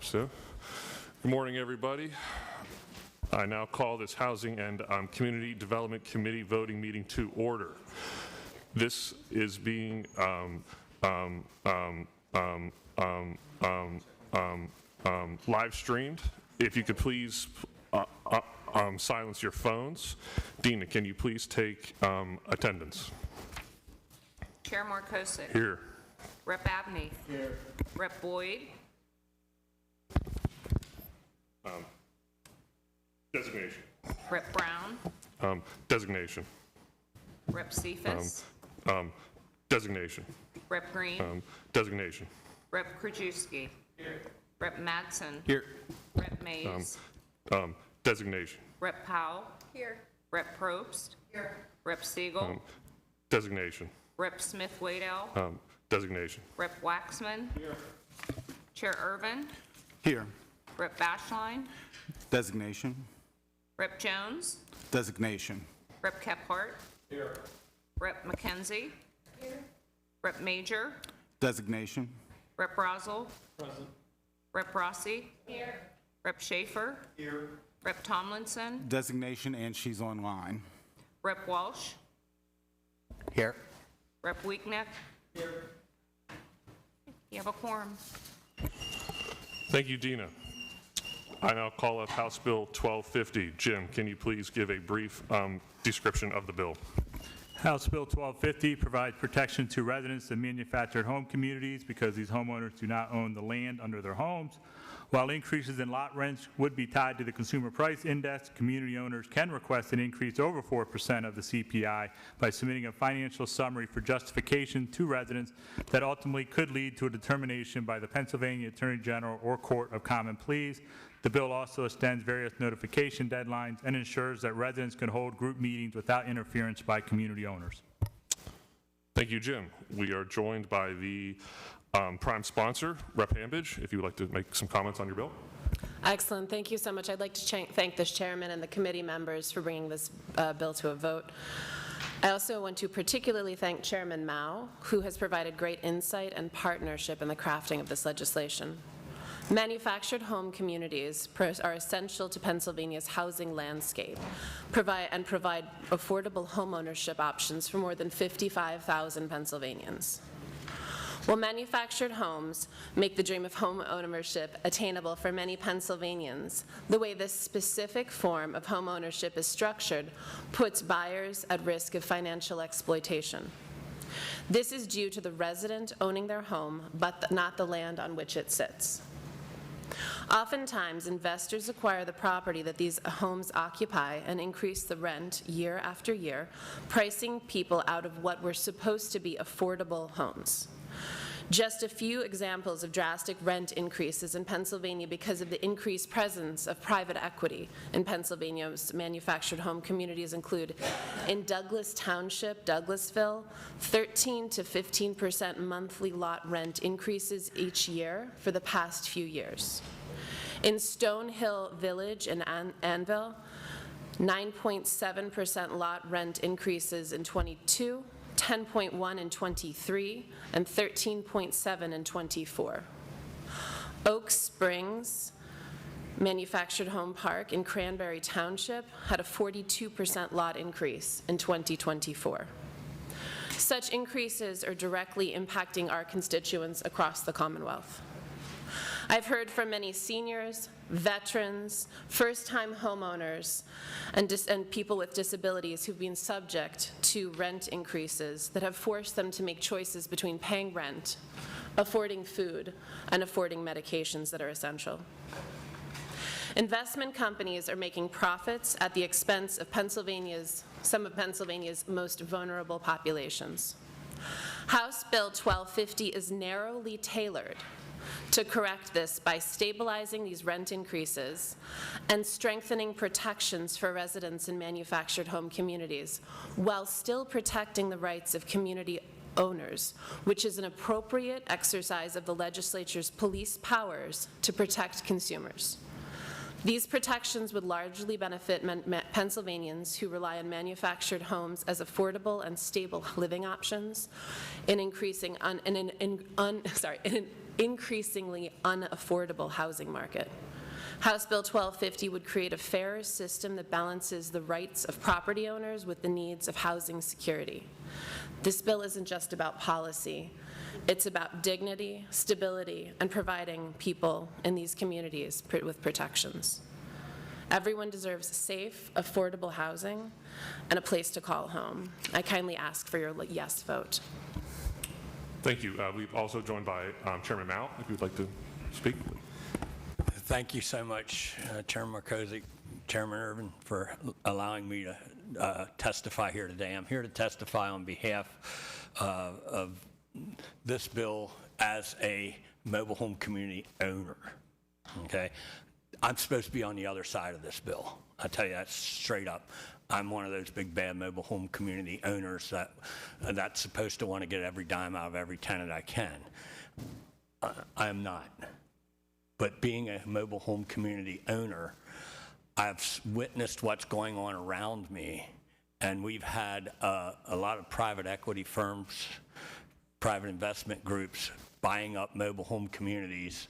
much, Sue. Good morning, everybody. I now call this Housing and Community Development Committee voting meeting to order. This is being live streamed. If you could please silence your phones. Dina, can you please take attendance? Chair Markosik. Here. Rep. Abney. Here. Rep. Boyd. Designation. Rep. Brown. Designation. Rep. Cephas. Designation. Rep. Green. Designation. Rep. Krajewski. Here. Rep. Madsen. Here. Rep. Mays. Designation. Rep. Powell. Here. Rep. Probst. Here. Rep. Siegel. Designation. Rep. Smith Waddell. Designation. Rep. Waxman. Here. Chair Irvin. Here. Rep. Bashline. Designation. Rep. Jones. Designation. Rep. Kephart. Here. Rep. McKenzie. Here. Rep. Major. Designation. Rep. Rosel. Present. Rep. Rossi. Here. Rep. Schaefer. Here. Rep. Tomlinson. Designation, and she's online. Rep. Walsh. Here. Rep. Weeknecht. Here. You have a quorum. Thank you, Dina. I now call up House Bill 1250. Jim, can you please give a brief description of the bill? House Bill 1250 provides protection to residents in manufactured home communities because these homeowners do not own the land under their homes. While increases in lot rents would be tied to the Consumer Price Index, community owners can request an increase over 4% of the CPI by submitting a financial summary for justification to residents that ultimately could lead to a determination by the Pennsylvania Attorney General or Court of Common Pleas. The bill also extends various notification deadlines and ensures that residents can hold group meetings without interference by community owners. Thank you, Jim. We are joined by the prime sponsor, Rep. Hambidge, if you would like to make some comments on your bill. Excellent. Thank you so much. I'd like to thank the chairman and the committee members for bringing this bill to a vote. I also want to particularly thank Chairman Mao, who has provided great insight and partnership in the crafting of this legislation. Manufactured home communities are essential to Pennsylvania's housing landscape and provide affordable home ownership options for more than 55,000 Pennsylvanians. While manufactured homes make the dream of home ownership attainable for many Pennsylvanians, the way this specific form of home ownership is structured puts buyers at risk of financial exploitation. This is due to the resident owning their home, but not the land on which it sits. Oftentimes, investors acquire the property that these homes occupy and increase the rent year after year, pricing people out of what were supposed to be affordable homes. Just a few examples of drastic rent increases in Pennsylvania because of the increased presence of private equity in Pennsylvania's manufactured home communities include in Douglas Township, Douglasville, 13 to 15% monthly lot rent increases each year for the past few years. In Stonehill Village in Anvil, 9.7% lot rent increases in 22, 10.1 in 23, and 13.7 in 24. Oak Springs Manufactured Home Park in Cranberry Township had a 42% lot increase in 2024. Such increases are directly impacting our constituents across the Commonwealth. I've heard from many seniors, veterans, first-time homeowners, and people with disabilities who've been subject to rent increases that have forced them to make choices between paying rent, affording food, and affording medications that are essential. Investment companies are making profits at the expense of some of Pennsylvania's most vulnerable populations. House Bill 1250 is narrowly tailored to correct this by stabilizing these rent increases and strengthening protections for residents in manufactured home communities while still protecting the rights of community owners, which is an appropriate exercise of the legislature's police powers to protect consumers. These protections would largely benefit Pennsylvanians who rely on manufactured homes as affordable and stable living options in an increasingly unaffordable housing market. House Bill 1250 would create a fairer system that balances the rights of property owners with the needs of housing security. This bill isn't just about policy. It's about dignity, stability, and providing people in these communities with protections. Everyone deserves safe, affordable housing and a place to call home. I kindly ask for your yes vote. Thank you. We've also joined by Chairman Mao, if you'd like to speak. Thank you so much, Chairman Markozy, Chairman Irvin, for allowing me to testify here today. I'm here to testify on behalf of this bill as a mobile home community owner, okay? I'm supposed to be on the other side of this bill. I tell you that straight up. I'm one of those big bad mobile home community owners that's supposed to want to get every dime out of every tenant I can. I am not. But being a mobile home community owner, I've witnessed what's going on around me, and we've had a lot of private equity firms, private investment groups buying up mobile home communities,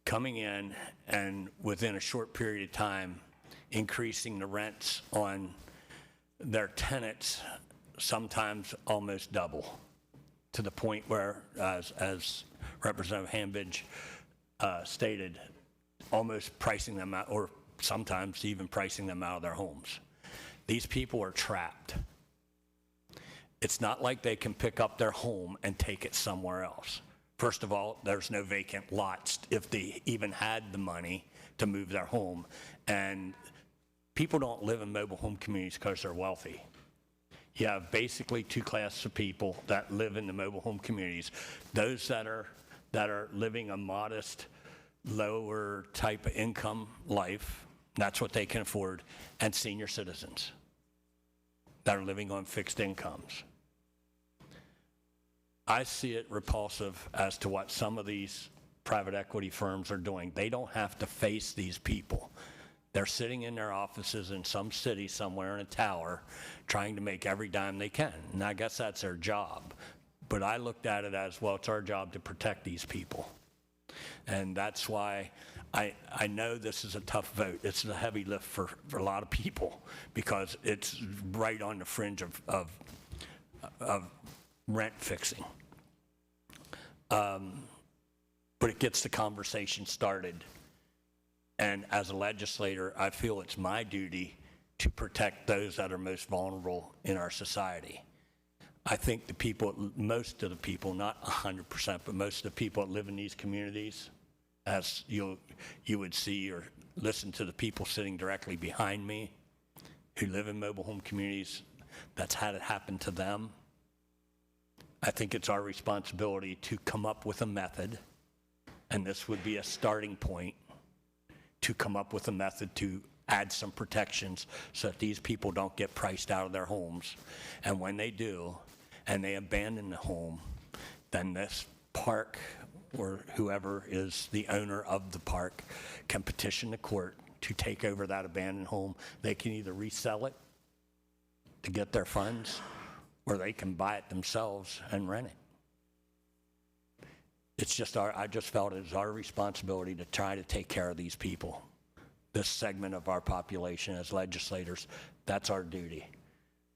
coming in and within a short period of time increasing the rents on their tenants, sometimes almost double, to the point where, as Representative Hambidge stated, almost pricing them out, or sometimes even pricing them out of their homes. These people are trapped. It's not like they can pick up their home and take it somewhere else. First of all, there's no vacant lots if they even had the money to move their home. And people don't live in mobile home communities because they're wealthy. You have basically two classes of people that live in the mobile home communities. Those that are living a modest, lower type of income life, that's what they can afford, and senior citizens that are living on fixed incomes. I see it repulsive as to what some of these private equity firms are doing. They don't have to face these people. They're sitting in their offices in some city somewhere in a tower trying to make every dime they can. And I guess that's their job. But I looked at it as, well, it's our job to protect these people. And that's why I know this is a tough vote. It's a heavy lift for a lot of people because it's right on the fringe of rent fixing. But it gets the conversation started. And as a legislator, I feel it's my duty to protect those that are most vulnerable in our society. I think the people, most of the people, not 100%, but most of the people that live in these communities, as you would see or listen to the people sitting directly behind me who live in mobile home communities, that's had it happen to them. I think it's our responsibility to come up with a method, and this would be a starting point, to come up with a method to add some protections so that these people don't get priced out of their homes. And when they do, and they abandon the home, then this park, or whoever is the owner of the park, can petition the court to take over that abandoned home. They can either resell it to get their funds, or they can buy it themselves and rent it. It's just I just felt it was our responsibility to try to take care of these people. This segment of our population as legislators, that's our duty.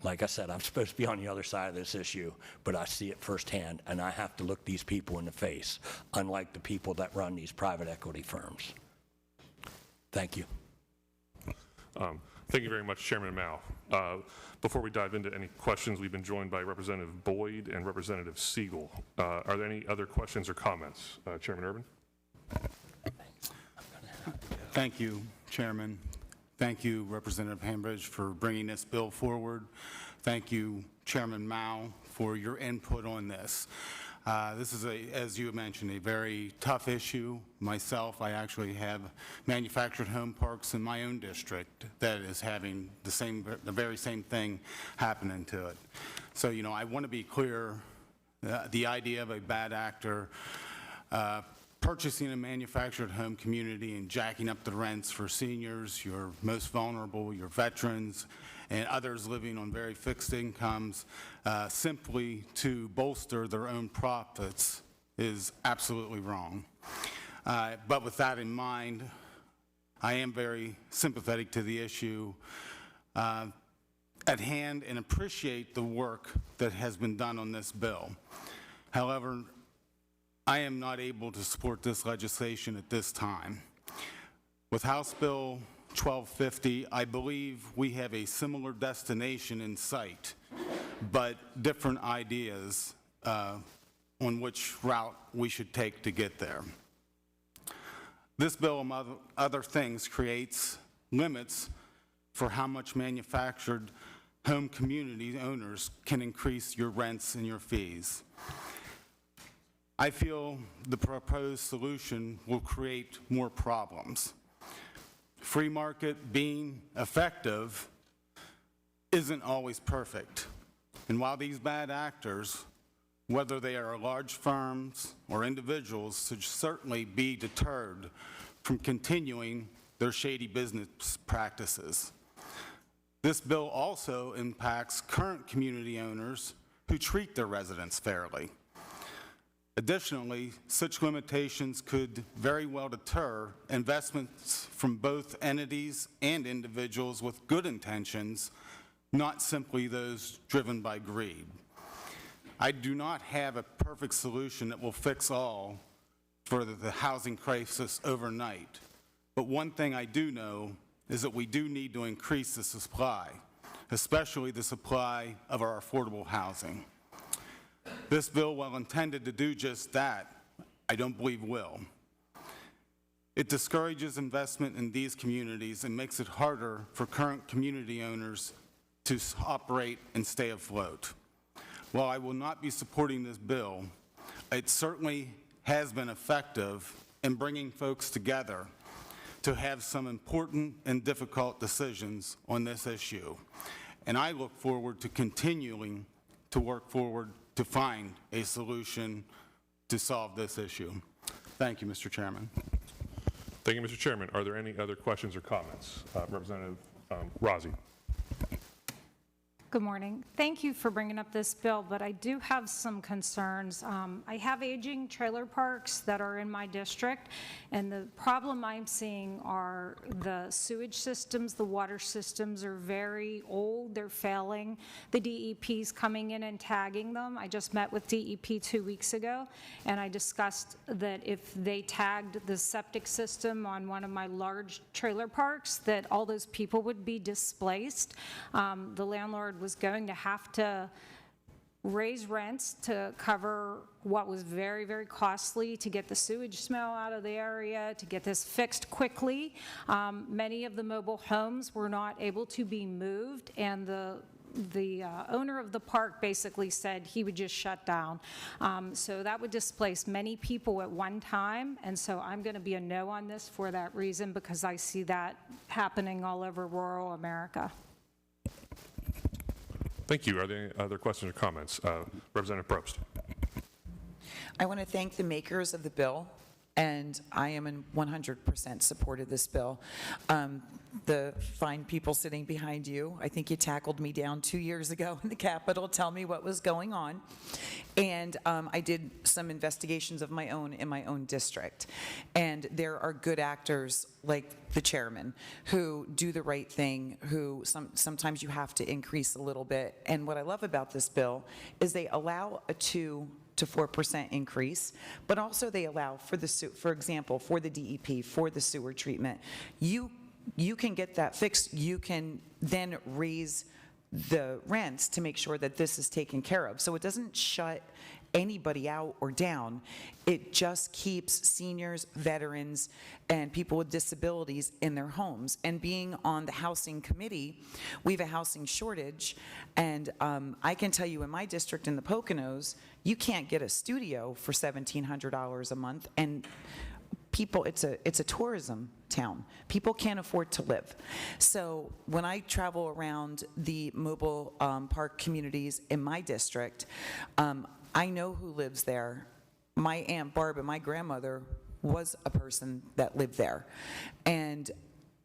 Like I said, I'm supposed to be on the other side of this issue, but I see it firsthand, and I have to look these people in the face, unlike the people that run these private equity firms. Thank you. Thank you very much, Chairman Mao. Before we dive into any questions, we've been joined by Representative Boyd and Representative Siegel. Are there any other questions or comments? Chairman Urban? Thank you, Chairman. Thank you, Representative Hambidge, for bringing this bill forward. Thank you, Chairman Mao, for your input on this. This is, as you mentioned, a very tough issue. Myself, I actually have manufactured home parks in my own district that is having the very same thing happening to it. So, I want to be clear, the idea of a bad actor purchasing a manufactured home community and jacking up the rents for seniors, your most vulnerable, your veterans, and others living on very fixed incomes, simply to bolster their own profits is absolutely wrong. But with that in mind, I am very sympathetic to the issue at hand and appreciate the work that has been done on this bill. However, I am not able to support this legislation at this time. With House Bill 1250, I believe we have a similar destination in sight, but different ideas on which route we should take to get there. This bill, among other things, creates limits for how much manufactured home community owners can increase your rents and your fees. I feel the proposed solution will create more problems. Free market being effective isn't always perfect. And while these bad actors, whether they are large firms or individuals, should certainly be deterred from continuing their shady business practices. This bill also impacts current community owners who treat their residents fairly. Additionally, such limitations could very well deter investments from both entities and individuals with good intentions, not simply those driven by greed. I do not have a perfect solution that will fix all for the housing crisis overnight, but one thing I do know is that we do need to increase the supply, especially the supply of our affordable housing. This bill, while intended to do just that, I don't believe will. It discourages investment in these communities and makes it harder for current community owners to operate and stay afloat. While I will not be supporting this bill, it certainly has been effective in bringing folks together to have some important and difficult decisions on this issue. And I look forward to continuing to work forward to find a solution to solve this issue. Thank you, Mr. Chairman. Thank you, Mr. Chairman. Are there any other questions or comments? Representative Rozzi. Good morning. Thank you for bringing up this bill, but I do have some concerns. I have aging trailer parks that are in my district, and the problem I'm seeing are the sewage systems, the water systems are very old, they're failing. The DEP's coming in and tagging them. I just met with DEP 2 weeks ago, and I discussed that if they tagged the septic system on one of my large trailer parks, that all those people would be displaced. The landlord was going to have to raise rents to cover what was very, very costly to get the sewage smell out of the area, to get this fixed quickly. Many of the mobile homes were not able to be moved, and the owner of the park basically said he would just shut down. So that would displace many people at one time, and so I'm going to be a no on this for that reason, because I see that happening all over rural America. Thank you. Are there any other questions or comments? Representative Probst. I want to thank the makers of the bill, and I am in 100% support of this bill. The fine people sitting behind you, I think you tackled me down 2 years ago in the Capitol, tell me what was going on. And I did some investigations of my own in my own district. And there are good actors like the chairman who do the right thing, who sometimes you have to increase a little bit. And what I love about this bill is they allow a 2 to 4% increase, but also they allow for example, for the DEP, for the sewer treatment, you can get that fixed. You can then raise the rents to make sure that this is taken care of. So it doesn't shut anybody out or down. It just keeps seniors, veterans, and people with disabilities in their homes. And being on the housing committee, we have a housing shortage, and I can tell you in my district in the Poconos, you can't get a studio for $1,700 a month, and people, it's a tourism town. People can't afford to live. So when I travel around the mobile park communities in my district, I know who lives there. My Aunt Barb and my grandmother was a person that lived there. And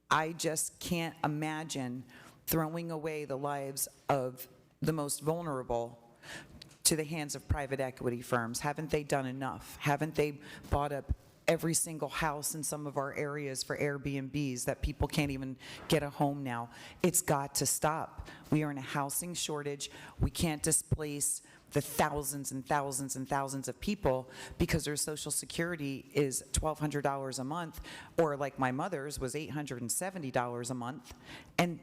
I just can't imagine throwing away the lives of the most vulnerable to the hands of private equity firms. Haven't they done enough? Haven't they bought up every single house in some of our areas for Airbnbs that people can't even get a home now? It's got to stop. We are in a housing shortage. We can't displace the thousands and thousands and thousands of people because their Social Security is $1,200 a month, or like my mother's was $870 a month, and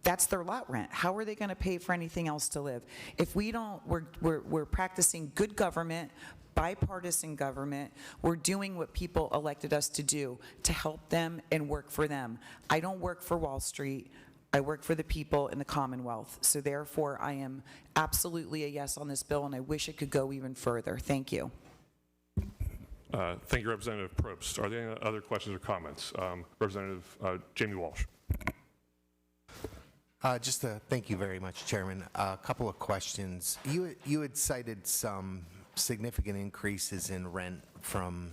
that's their lot rent. How are they going to pay for anything else to live? If we don't, we're practicing good government, bipartisan government. We're doing what people elected us to do, to help them and work for them. I don't work for Wall Street. I work for the people in the Commonwealth. So therefore, I am absolutely a yes on this bill, and I wish it could go even further. Thank you. Thank you, Representative Probst. Are there any other questions or comments? Representative Jamie Walsh. Thank you very much, Chairman. A couple of questions. You had cited some significant increases in rent from,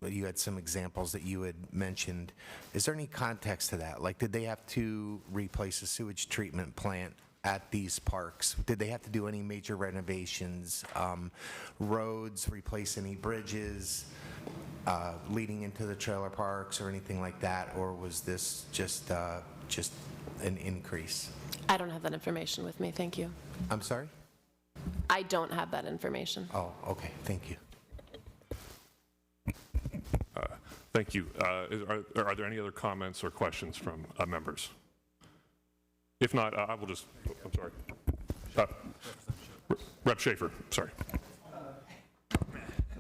you had some examples that you had mentioned. Is there any context to that? Like, did they have to replace a sewage treatment plant at these parks? Did they have to do any major renovations, roads, replace any bridges leading into the trailer parks or anything like that? Or was this just an increase? I don't have that information with me, thank you. I'm sorry? I don't have that information. Oh, okay, thank you. Thank you. Are there any other comments or questions from members? If not, I will just, I'm sorry. Rep. Schaefer, sorry.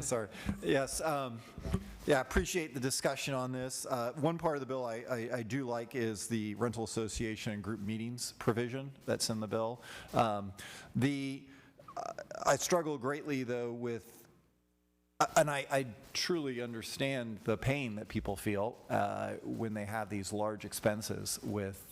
Sorry. Yes. Yeah, I appreciate the discussion on this. One part of the bill I do like is the rental association and group meetings provision that's in the bill. I struggle greatly, though, with, and I truly understand the pain that people feel when they have these large expenses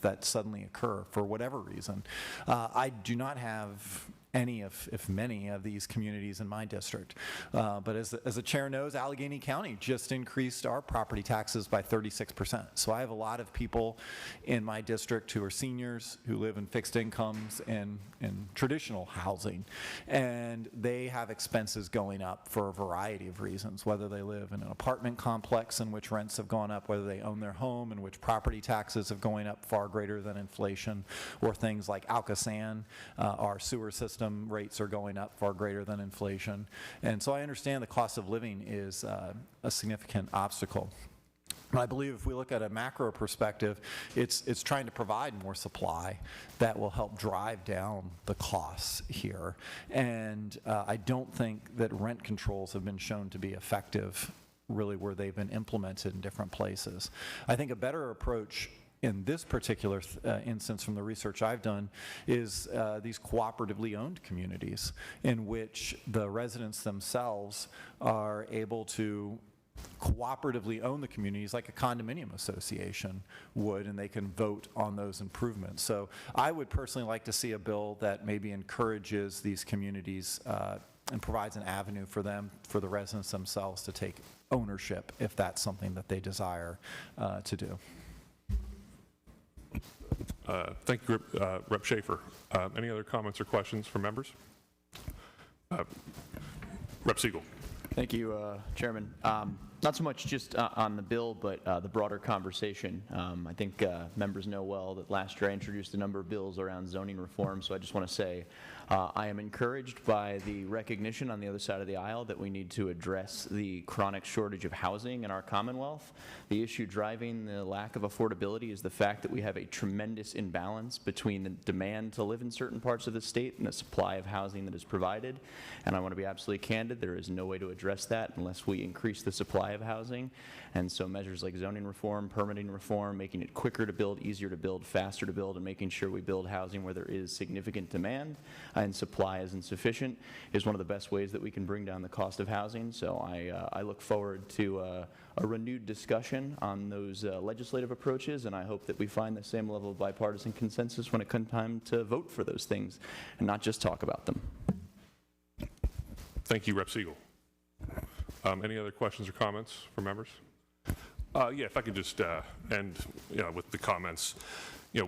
that suddenly occur for whatever reason. I do not have any, if many, of these communities in my district. But as the chair knows, Allegheny County just increased our property taxes by 36%. So I have a lot of people in my district who are seniors, who live in fixed incomes and in traditional housing. And they have expenses going up for a variety of reasons, whether they live in an apartment complex in which rents have gone up, whether they own their home in which property taxes have going up far greater than inflation, or things like Alcosan, our sewer system rates are going up far greater than inflation. And so I understand the cost of living is a significant obstacle. But I believe if we look at a macro perspective, it's trying to provide more supply that will help drive down the costs here. And I don't think that rent controls have been shown to be effective really where they've been implemented in different places. I think a better approach in this particular instance from the research I've done is these cooperatively owned communities in which the residents themselves are able to cooperatively own the communities like a condominium association would, and they can vote on those improvements. So I would personally like to see a bill that maybe encourages these communities and provides an avenue for them, for the residents themselves to take ownership if that's something that they desire to do. Thank you, Rep. Schaefer. Any other comments or questions from members? Rep. Siegel. Thank you, Chairman. Not so much just on the bill, but the broader conversation. I think members know well that last year I introduced a number of bills around zoning reform, so I just want to say I am encouraged by the recognition on the other side of the aisle that we need to address the chronic shortage of housing in our Commonwealth. The issue driving the lack of affordability is the fact that we have a tremendous imbalance between the demand to live in certain parts of the state and the supply of housing that is provided. And I want to be absolutely candid, there is no way to address that unless we increase the supply of housing. And so measures like zoning reform, permitting reform, making it quicker to build, easier to build, faster to build, and making sure we build housing where there is significant demand and supply is insufficient is one of the best ways that we can bring down the cost of housing. So I look forward to a renewed discussion on those legislative approaches, and I hope that we find the same level of bipartisan consensus when it comes time to vote for those things and not just talk about them. Thank you, Rep. Siegel. Any other questions or comments from members? Yeah, if I could just end with the comments.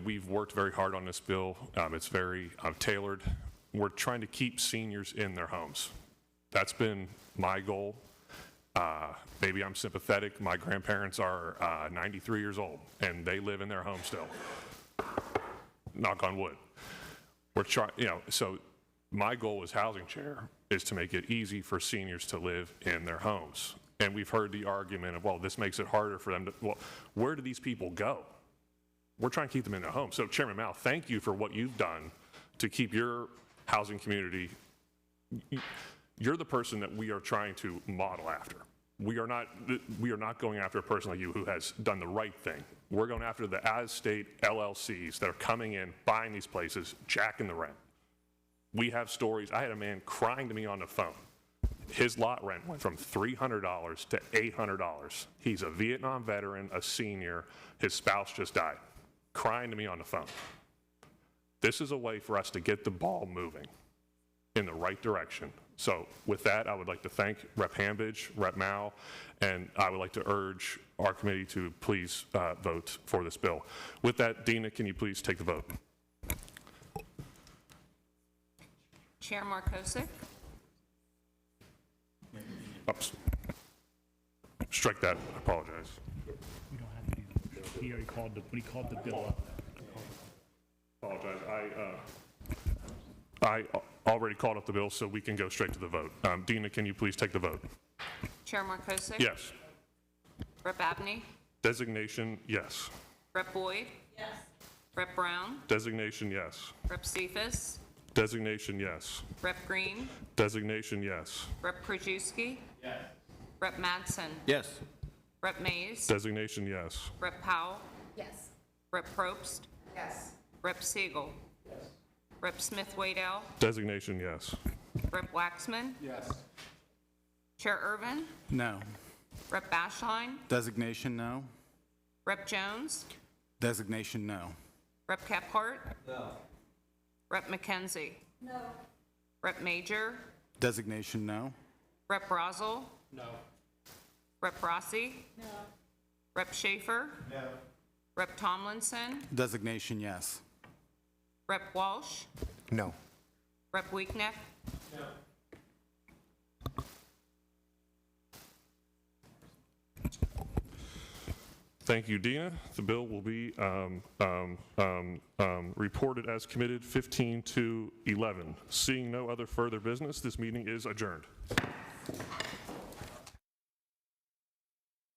We've worked very hard on this bill. It's very tailored. We're trying to keep seniors in their homes. That's been my goal. Maybe I'm sympathetic. My grandparents are 93 years old, and they live in their home still. Knock on wood. We're trying, so my goal as housing chair is to make it easy for seniors to live in their homes. And we've heard the argument of, well, this makes it harder for them to, well, where do these people go? We're trying to keep them in their homes. So Chairman Mao, thank you for what you've done to keep your housing community. You're the person that we are trying to model after. We are not going after a person like you who has done the right thing. We're going after the as-state LLCs that are coming in, buying these places, jacking the rent. We have stories. I had a man crying to me on the phone. His lot rent went from $300 to $800. He's a Vietnam veteran, a senior. His spouse just died. Crying to me on the phone. This is a way for us to get the ball moving in the right direction. So with that, I would like to thank Rep. Hambidge, Rep. Mao, and I would like to urge our committee to please vote for this bill. With that, Dina, can you please take the vote? Chair Markosik? Oops. Strike that, I apologize. We don't have to do that. He already called when he called the bill up. Apologize. I already called up the bill, so we can go straight to the vote. Dina, can you please take the vote? Chair Markosik? Yes. Rep. Abney? Designation, yes. Rep. Boyd? Yes. Rep. Brown? Designation, yes. Rep. Cephas? Designation, yes. Rep. Green? Designation, yes. Rep. Krajewski? Yes. Rep. Madsen? Yes. Rep. Mays? Designation, yes. Rep. Powell? Yes. Rep. Probst? Yes. Rep. Siegel? Yes. Rep. Smith-Waddell? Designation, yes. Rep. Waxman? Yes. Chair Irvin? No. Rep. Bashline? Designation, no. Rep. Jones? Designation, no. Rep. Kephart? No. Rep. McKenzie? No. Rep. Major? Designation, no. Rep. Brazel? No. Rep. Rossi? No. Rep. Schaefer? No. Rep. Tomlinson? Designation, yes. Rep. Walsh? No. Rep. Weeknecht? No. Thank you, Dina. The bill will be reported as committed 15 to 11. Seeing no other further business, this meeting is adjourned.